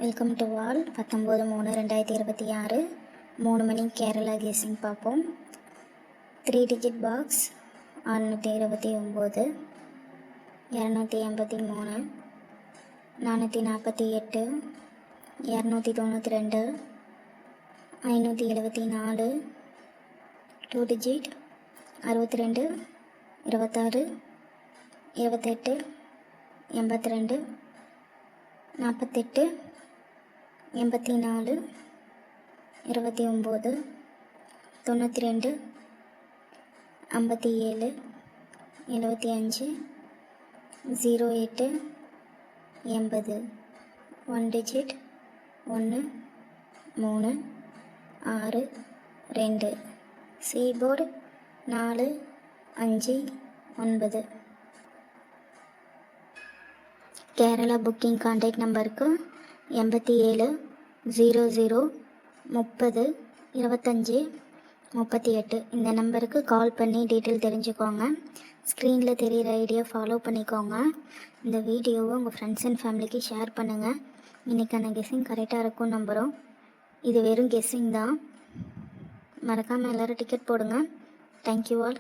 Welcome to all. 19/3/2026 3 மணி Kerala guessing பார்ப்போம். 3 digit box 629, 283, 448, 292, 574, 2 digit 62, 26, 28, 82, 48, 84, 29, 92, 57, 75, 08, 80, 1 digit 1, 3, 6, 2, சீபோர்டு 4, 5, 9. Kerala booking contact நம்பருக்கு 87 00 30 25 38. இந்த நம்பருக்கு கால் பண்ணி டீட்டெயில் தெரிஞ்சுக்கோங்க. ஸ்க்ரீனில் தெரிகிற ஐடியா ஃபாலோ பண்ணிக்கோங்க. இந்த வீடியோவை உங்கள் ஃப்ரெண்ட்ஸ் அண்ட் ஃபேமிலிக்கு ஷேர் பண்ணுங்கள். இன்றைக்கான கெஸ்ஸிங் கரெக்டாக இருக்கும் நம்புகிறோம். இது வெறும் கெஸ்ஸிங் தான். மறக்காமல் எல்லோரும் டிக்கெட் போடுங்க. Thank you all.